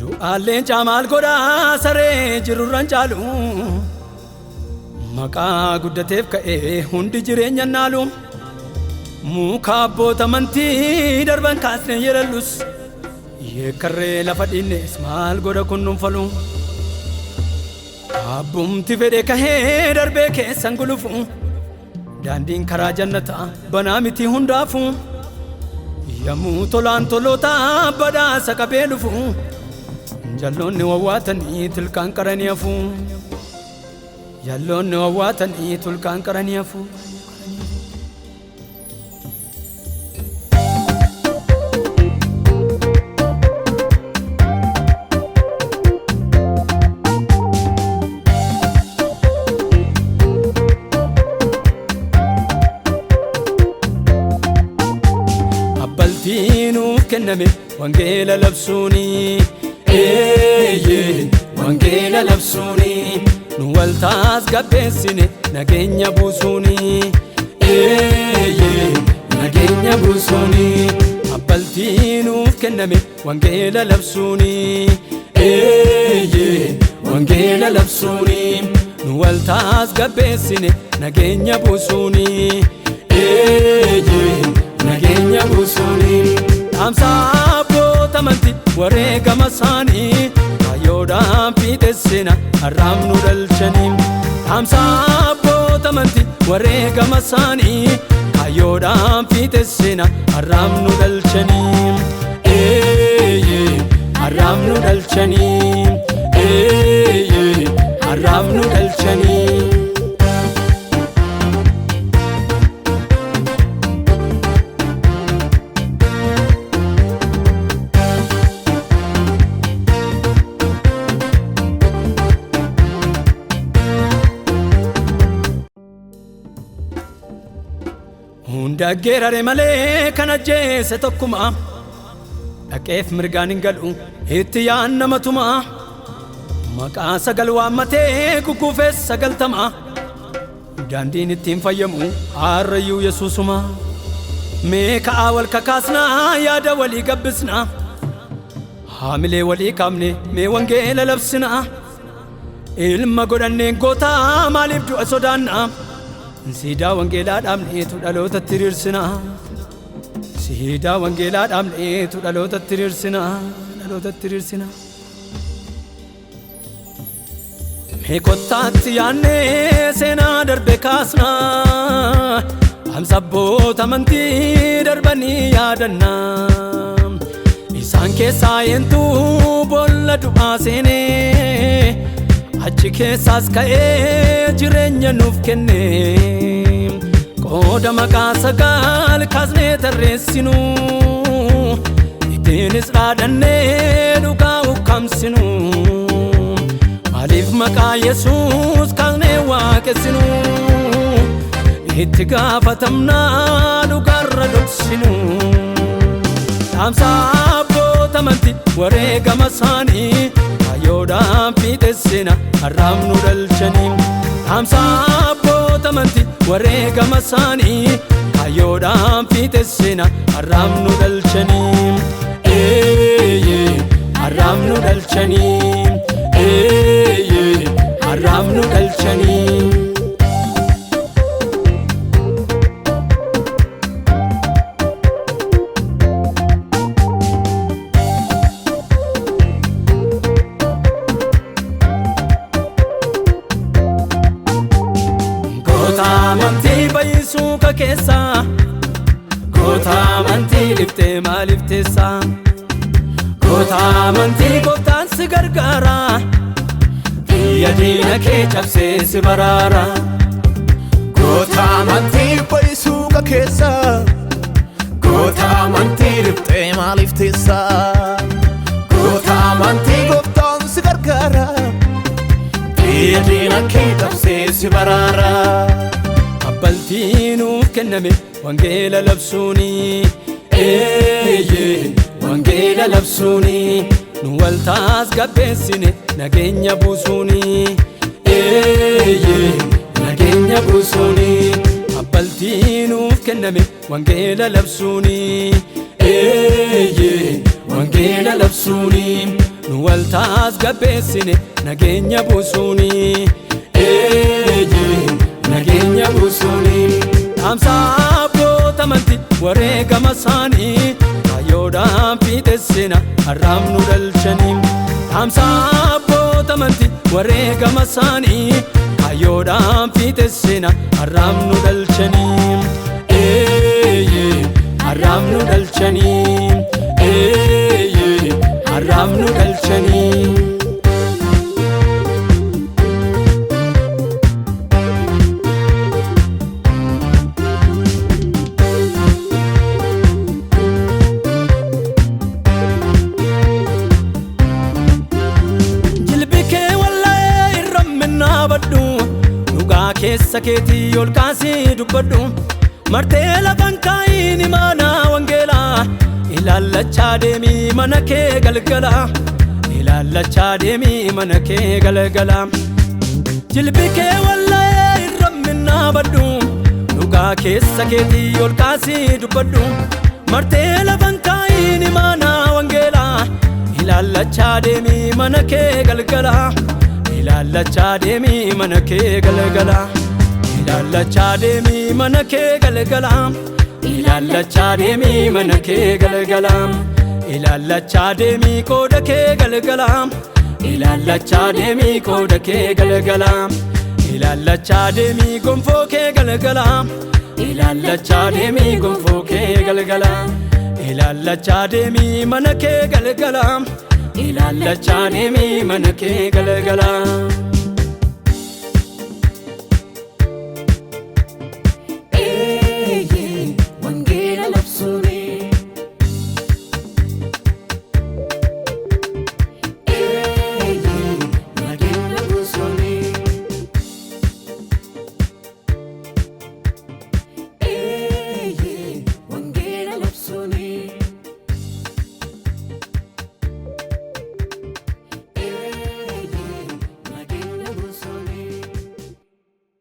du'aaleen caamaal godhaa saree jirurran caalu maqaa guddateef ka'ee hundi jireenya naalu muka abboota amantii darban kaasnee yerellus yeekkarree lafa dhiinnes maal godha kunnunfalu abbumti fedhe kahee darbee keessan gulufu daandiin karaa jannataa banaa miti hundaafu yommuu tolaan toloota badhaasa qabee dhufu jalloonni wawwaatanii tulkaan qaranii hafu jalloonni wawwaatanii tulkaan qaranii hafu abbaltiinuuf kenname wangeela labsuuni wangeela labsuuni nu waltaas gabbeessine nageenya buusuuni nageenya buusuuni abbaltiinuuf kenname wangeela labsuuni wangeela labsuuni nu waltaas gabbeessine nageenya buusuuni nageenya buusuuni dhaamsa amantii wareegama isaanii hayyoodhaan fiixessina har'aam nu dhalchanii dhaamsa abboota amantii wareegama isaanii hayyoodhaan fiixessina har'aam nu dhalchanii har'aam nu dhalchanii har'aam nu dhalchanii hunda geerare malee kana jeese tokkuma dhaqeef mirgaan hin galu itti yaan namatuma maqaa sagal waammatee gugguufees sagaltama daandiin ittiin fayyamu harrayyuu yesuusuma mee ka'aa wal kakaasnaa yaada walii gabbisnaa haamilee walii kaafne mee wangeela labsinaa ilma godhanneen gootaa maaliif du'a sodaannaa siidaa wangeelaa dhaabneetu dhalootatti hiriirsinaa siidaa wangeelaa dhaabneetu dhalootatti hiriirsinaa mee kottaatti yaannee seenaa darbe kaasnaa dhaamsa abboota amantii darbanii yaadannaa isaan keessaa eentuu boolla du'aa seenee achi keessaas ka'ee jireenya nuuf kenne qooda maqaa sagal kaasnee tarreessinu ittiinis dhaadannee dhugaa ukkaamsinu maaliif maqaa yesuus kaasnee waaqessinu itti gaafatamnaa dhugaarra dhoksinu dhaamsa abboota amantii wareegama isaanii hayyoodhaan fiixessina har'aam nu dhalchanii dhaamsa abboota amantii wareegama isaanii hayyoodhaan fiixessina har'aam nu dhalchanii har'aam nu dhalchanii har'aam nu dhalchanii amantii baay'isuu ka keessa goota amantii liftee maaliif teessa goota amantii gooftaan si gargaara biyya diina kee cabsee si baraara goota amantii baay'isuu ka keessa goota amantii liftee maaliif teessa goota amantii gooftaan si gargaara biyya diina kee cabsee si baraara abbaltiinuuf kenname wangeela labsuuni wangeela labsuuni nu waltaas gabbeessine nageenya buusuuni nageenya buusuuni abbaltiinuuf kenname wangeela labsuuni wangeela labsuuni nu wal tasgabbeessine nageenya buusuuni nageenya buusuuni dhaamsa abboota amantii wareegama isaanii kaayyoodhaan fiixessina har'aaf nu dhalchanii dhaamsa abboota amantii wareegama isaanii kaayyoodhaan fiixessina har'aaf nu dhalchanii har'aaf nu dhalchanii har'aaf nu dhalchanii keessa keetii ol kaasii dubbadhu martee lafan kaayini mana wangeelaa ilaallachaa deemii mana kee galgala ilaallachaa deemii mana kee galgala jilbi kee wallee irra minnaa badhu dhugaa keessa keetii ol kaasii dubbadhu martee lafan kaayini mana wangeelaa ilaallachaa deemii mana kee galgala ilaallachaa deemii mana kee galgala ilaallachaa deemii mana kee galgala ilaallachaa deemii mana kee galgala ilaallachaa deemii qooda kee galgala ilaallachaa deemii qooda kee galgala ilaallachaa deemii gonfoo kee galgala ilaallachaa deemii gonfoo kee galgala ilaallachaa deemii mana kee galgala ilaallachaa deemii mana kee galgala